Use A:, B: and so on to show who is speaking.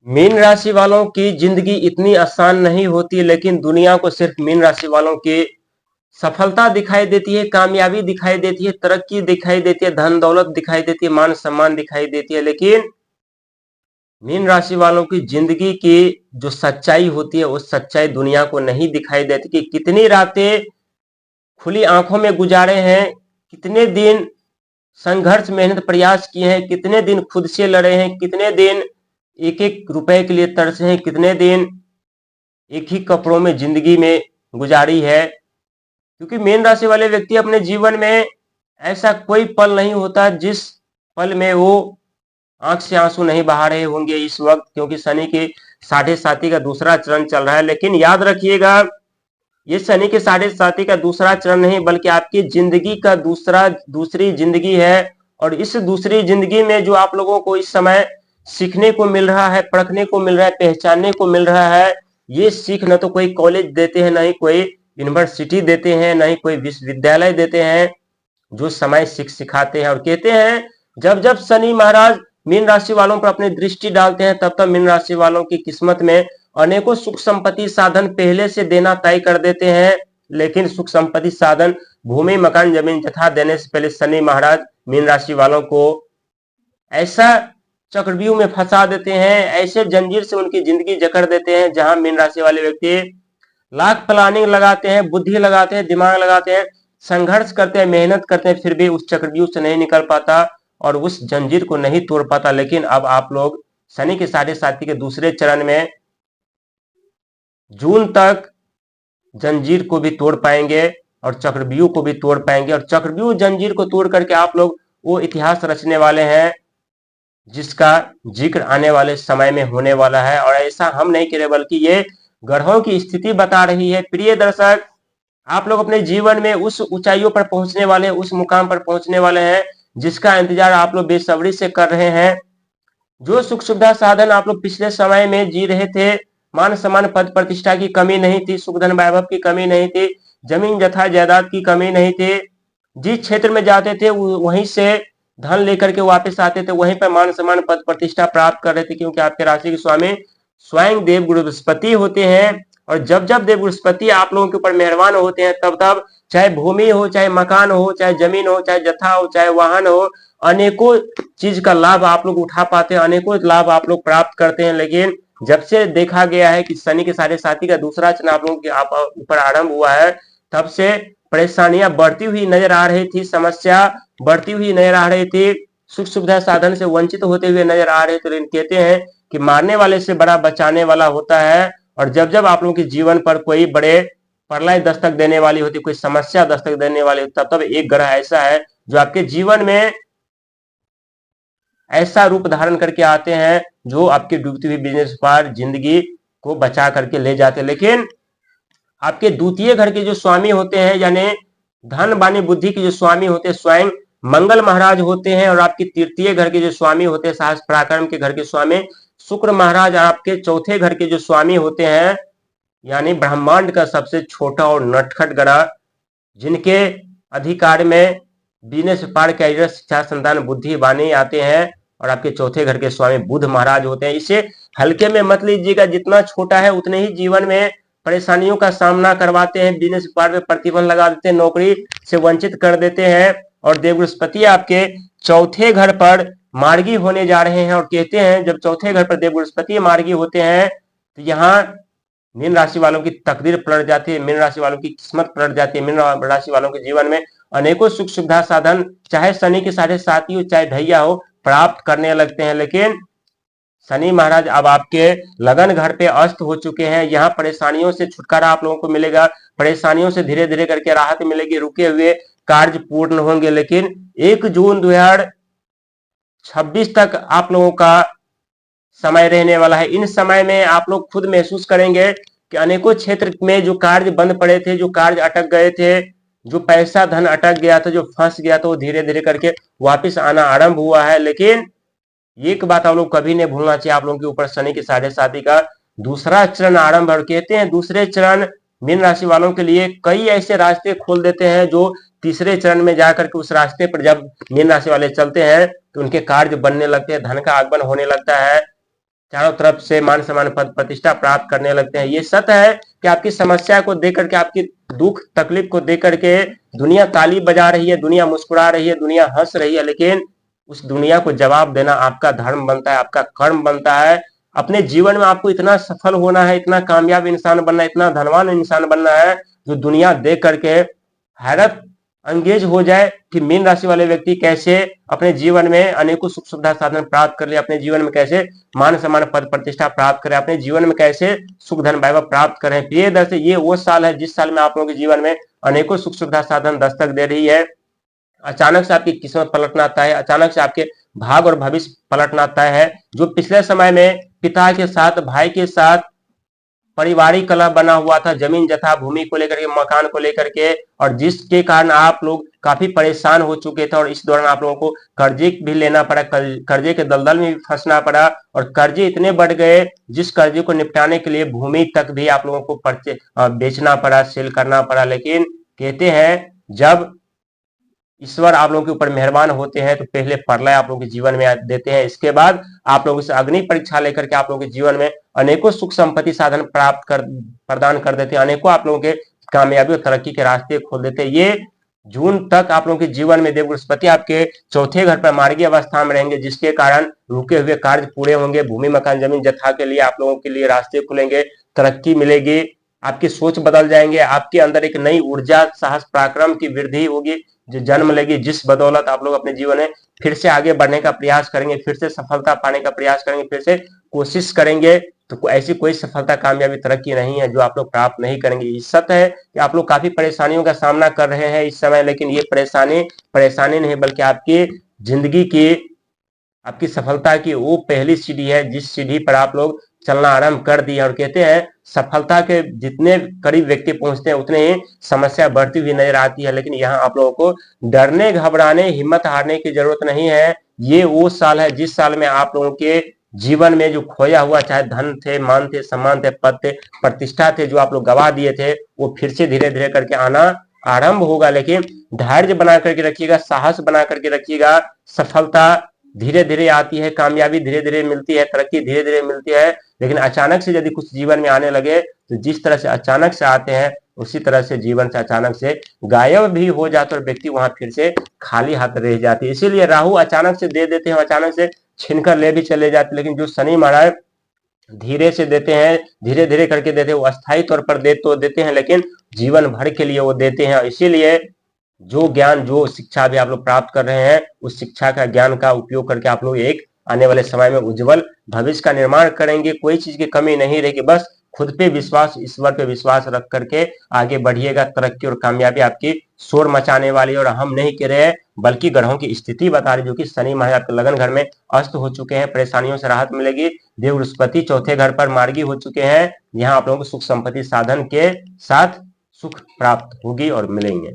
A: Mean राशि वालों की जिंदगी इतनी आसान नहीं होती, लेकिन दुनिया को सिर्फ मीन राशि वालों की सफलता दिखाई देती है, कामयाबी दिखाई देती है, तरक्की दिखाई देती है, धन दौलत दिखाई देती है, मान सम्मान दिखाई देती है। लेकिन मीन राशि वालों की जिंदगी की जो सच्चाई होती है, उस सच्चाई दुनिया को नहीं दिखाई देती कि कितनी रातें खुली आंखों में गुजारे हैं, कितने दिन संघर्ष मेहनत प्रयास किए हैं, कितने दिन खुद से लड़े हैं, कितने दिन एक एक रुपए के लिए तरसे हैं, कितने दिन एक ही कपड़ों में जिंदगी में गुजारी है। क्योंकि मीन राशि वाले व्यक्ति अपने जीवन में ऐसा कोई पल नहीं होता जिस पल में वो आंख से आंसू नहीं बहा रहे होंगे इस वक्त, क्योंकि शनि के 7.5 का दूसरा चरण चल रहा है। लेकिन याद रखिएगा, ये शनि के 7.5 का दूसरा चरण नहीं, बल्कि आपकी जिंदगी का दूसरी जिंदगी है। और इस दूसरी जिंदगी में जो आप लोगों को इस समय सीखने को मिल रहा है, परखने को मिल रहा है, पहचानने को मिल रहा है, ये सीख न तो कोई कॉलेज देते हैं, न ही कोई यूनिवर्सिटी देते हैं, न ही कोई विश्वविद्यालय देते हैं। जो समय सिखाते हैं और कहते हैं, जब जब शनि महाराज मीन राशि वालों पर अपनी दृष्टि डालते हैं, तब तब मीन राशि वालों की किस्मत में अनेकों सुख संपत्ति साधन पहले से देना तय कर देते हैं। लेकिन सुख संपत्ति साधन, भूमि मकान जमीन जथा देने से पहले शनि महाराज मीन राशि वालों को ऐसा चक्रव्यूह में फंसा देते हैं, ऐसे जंजीर से उनकी जिंदगी जकड़ देते हैं, जहां मीन राशि वाले व्यक्ति लाख प्लानिंग लगाते हैं, बुद्धि लगाते हैं, दिमाग लगाते हैं, संघर्ष करते हैं, मेहनत करते हैं, फिर भी उस चक्रव्यूह से नहीं निकल पाता और उस जंजीर को नहीं तोड़ पाता। लेकिन अब आप लोग शनि के 7.5 के दूसरे चरण में जून तक जंजीर को भी तोड़ पाएंगे और चक्रव्यूह को भी तोड़ पाएंगे। और चक्रव्यूह जंजीर को तोड़ करके आप लोग वो इतिहास रचने वाले हैं जिसका जिक्र आने वाले समय में होने वाला है। और ऐसा हम नहीं कह रहे, बल्कि ये ग्रहों की स्थिति बता रही है। प्रिय दर्शक, आप लोग अपने जीवन में उस ऊंचाइयों पर पहुंचने वाले हैं, उस मुकाम पर पहुंचने वाले हैं जिसका इंतजार आप लोग बेसब्री से कर रहे हैं। जो सुख सुविधा साधन आप लोग पिछले समय में जी रहे थे, मान सम्मान पद प्रतिष्ठा की कमी नहीं थी, सुख धन वैभव की कमी नहीं थी, जमीन जथा जायदाद की कमी नहीं थी, जिस क्षेत्र में जाते थे वहीं से धन लेकर के वापस आते थे, वहीं पर मान सम्मान पद प्रतिष्ठा प्राप्त कर रहे थे, क्योंकि आपके राशि के स्वामी स्वयं देव गुरु बृहस्पति होते हैं। और जब जब देव बृहस्पति आप लोगों के ऊपर मेहरबान होते हैं, तब तब चाहे भूमि हो, चाहे मकान हो, चाहे जमीन हो, चाहे जथा हो, चाहे वाहन हो, अनेकों चीज का लाभ आप लोग उठा पाते हैं, अनेकों लाभ आप लोग प्राप्त करते हैं। लेकिन जब से देखा गया है कि शनि के 7.5 का दूसरा चरण आप लोगों के ऊपर आरंभ हुआ है, तब से परेशानियां बढ़ती हुई नजर आ रही थी, समस्या बढ़ती हुई नजर आ रही थी, सुख सुविधा साधन से वंचित होते हुए नजर आ रहे थे। लेकिन कहते हैं कि मारने वाले से बड़ा बचाने वाला होता है। और जब जब आप लोगों के जीवन पर कोई बड़े प्रलय दस्तक देने वाली होती, कोई समस्या दस्तक देने वाली होती, तब तब एक ग्रह ऐसा है जो आपके जीवन में ऐसा रूप धारण करके आते हैं जो आपके डूबती हुई बिजनेस पर जिंदगी को बचा करके ले जाते हैं। लेकिन आपके द्वितीय घर के जो स्वामी होते हैं, यानी धन वाणी बुद्धि के जो स्वामी होते हैं, स्वयं मंगल महाराज होते हैं। और आपके तृतीय घर के जो स्वामी होते हैं, साहस पराक्रम के घर के स्वामी शुक्र महाराज। आपके चौथे घर के जो स्वामी होते हैं, यानी ब्रह्मांड का सबसे छोटा और नटखट ग्रह, जिनके अधिकार में बिजनेस व्यापार कैरियर शिक्षा संतान बुद्धि वाणी आते हैं, और आपके चौथे घर के स्वामी बुध महाराज होते हैं। इसे हल्के में मत लीजिएगा, जितना छोटा है उतने ही जीवन में परेशानियों का सामना करवाते हैं, बिजनेस व्यापार में प्रतिबंध लगा देते हैं, नौकरी से वंचित कर देते हैं। और देव बृहस्पति आपके चौथे घर पर मार्गी होने जा रहे हैं। और कहते हैं जब चौथे घर पर देव बृहस्पति मार्गी होते हैं, तो यहाँ मीन राशि वालों की तकदीर पलट जाती है, मीन राशि वालों की किस्मत पलट जाती है। मीन राशि वालों के जीवन में अनेकों सुख सुविधा साधन, चाहे शनि के 7.5 हो, चाहे ढैया हो, प्राप्त करने लगते हैं। लेकिन शनि महाराज अब आपके लगन घर पे अस्त हो चुके हैं। यहाँ परेशानियों से छुटकारा आप लोगों को मिलेगा, परेशानियों से धीरे धीरे करके राहत मिलेगी, रुके हुए कार्य पूर्ण होंगे। लेकिन 1 जून 2026 तक आप लोगों का समय रहने वाला है। इन समय में आप लोग खुद महसूस करेंगे कि अनेकों क्षेत्र में जो कार्य बंद पड़े थे, जो कार्य अटक गए थे, जो पैसा धन अटक गया था, जो फंस गया था, वो धीरे धीरे करके वापस आना आरंभ हुआ है। लेकिन एक बात आप लोग कभी नहीं भूलना चाहिए, आप लोगों के ऊपर शनि के 7.5 का दूसरा चरण आरंभ। और कहते हैं दूसरे चरण मीन राशि वालों के लिए कई ऐसे रास्ते खोल देते हैं जो तीसरे चरण में जाकर के उस रास्ते पर जब मीन राशि वाले चलते हैं तो उनके कार्य बनने लगते हैं, धन का आगमन होने लगता है। चारों तरफ से मान सम्मान पद प्रतिष्ठा प्राप्त करने लगते हैं। ये सत्य है कि आपकी समस्या को देख करके, आपकी दुख तकलीफ को देख करके दुनिया ताली बजा रही है, दुनिया मुस्कुरा रही है, दुनिया हंस रही है, लेकिन उस दुनिया को जवाब देना आपका धर्म बनता है, आपका कर्म बनता है। अपने जीवन में आपको इतना सफल होना है, इतना कामयाब इंसान बनना है, इतना धनवान इंसान बनना है, जो दुनिया देख करके हैरत अंगेज हो जाए कि मीन राशि वाले व्यक्ति कैसे अपने जीवन में अनेकों सुख सुविधा साधन प्राप्त कर ले, अपने जीवन में कैसे मान सम्मान पद प्रतिष्ठा प्राप्त करें, अपने जीवन में कैसे सुख धन वैभव प्राप्त करें। प्रिय दर्शक, ये वो साल है जिस साल में आप लोगों के जीवन में अनेकों सुख सुविधा साधन दस्तक दे रही है। अचानक से आपकी किस्मत पलटना तय है, अचानक से आपके भाग और भविष्य पलटना तय है। जो पिछले समय में पिता के साथ, भाई के साथ पारिवारिक कलह बना हुआ था, जमीन जथा भूमि को लेकर के, मकान को लेकर के, और जिसके कारण आप लोग काफी परेशान हो चुके थे, और इस दौरान आप लोगों को कर्जे भी लेना पड़ा, कर्जे के दलदल में भी फंसना पड़ा, और कर्जे इतने बढ़ गए जिस कर्जे को निपटाने के लिए भूमि तक भी आप लोगों को बेचना पड़ा, सेल करना पड़ा। लेकिन कहते हैं जब ईश्वर आप लोगों के ऊपर मेहरबान होते हैं तो पहले प्रलय आप लोगों के जीवन में देते हैं, इसके बाद आप लोगों से अग्नि परीक्षा लेकर के आप लोगों के जीवन में अनेकों सुख संपत्ति साधन प्रदान कर देते हैं, अनेकों आप लोगों के कामयाबी और तरक्की के रास्ते खोल देते हैं। ये जून तक आप लोगों के जीवन में देव बृहस्पति आपके चौथे घर पर मार्गीय अवस्था में रहेंगे, जिसके कारण रुके हुए कार्य पूरे होंगे, भूमि मकान जमीन जथा के लिए आप लोगों के लिए रास्ते खुलेंगे, तरक्की मिलेगी, आपकी सोच बदल जाएंगे, आपके अंदर एक नई ऊर्जा, साहस, पराक्रम की वृद्धि होगी जो जन्म लेगी, जिस बदौलत आप लोग अपने जीवन में फिर से आगे बढ़ने का प्रयास करेंगे, फिर से सफलता पाने का प्रयास करेंगे, फिर से कोशिश करेंगे। तो ऐसी कोई सफलता, कामयाबी, तरक्की नहीं है जो आप लोग प्राप्त नहीं करेंगे। ये सत्य है कि आप लोग काफी परेशानियों का सामना कर रहे हैं इस समय, लेकिन ये परेशानी नहीं बल्कि आपकी जिंदगी की, आपकी सफलता की वो पहली सीढ़ी है जिस सीढ़ी पर आप लोग चलना आरंभ कर दिया। और कहते हैं सफलता के जितने करीब व्यक्ति पहुंचते हैं उतने ही समस्या बढ़ती हुई नजर आती है, लेकिन यहाँ आप लोगों को डरने, घबराने, हिम्मत हारने की जरूरत नहीं है। ये वो साल है जिस साल में आप लोगों के जीवन में जो खोया हुआ, चाहे धन थे, मान थे, सम्मान थे, पद थे, प्रतिष्ठा थे, जो आप लोग गवा दिए थे, वो फिर से धीरे धीरे करके आना आरंभ होगा। लेकिन धैर्य बना करके रखिएगा, साहस बना करके रखिएगा। सफलता धीरे धीरे आती है, कामयाबी धीरे धीरे मिलती है, तरक्की धीरे धीरे मिलती है, लेकिन अचानक से यदि कुछ जीवन में आने लगे तो जिस तरह से अचानक से आते हैं उसी तरह से जीवन से अचानक से गायब भी हो जाते और व्यक्ति वहां फिर से खाली हाथ रह जाती है। इसीलिए राहु अचानक से दे देते हैं, अचानक से छीनकर ले भी चले जाते, लेकिन जो शनि महाराज धीरे से देते हैं, धीरे धीरे करके देते हैं, वो अस्थायी तौर पर देते हैं, लेकिन जीवन भर के लिए वो देते हैं। इसीलिए जो ज्ञान, जो शिक्षा भी आप लोग प्राप्त कर रहे हैं, उस शिक्षा का, ज्ञान का उपयोग करके आप लोग एक आने वाले समय में उज्जवल भविष्य का निर्माण करेंगे। कोई चीज की कमी नहीं रहेगी, बस खुद पे विश्वास, ईश्वर पे विश्वास रख करके आगे बढ़िएगा। तरक्की और कामयाबी आपकी शोर मचाने वाली, और हम नहीं कह रहे हैं बल्कि ग्रहों की स्थिति बता रही, जो कि शनि महाराज आपके लगन घर में अस्त हो चुके हैं, परेशानियों से राहत मिलेगी। देव बृहस्पति चौथे घर पर मार्गी हो चुके हैं, यहाँ आप लोगों को सुख संपत्ति साधन के साथ सुख प्राप्त होगी और मिलेंगे।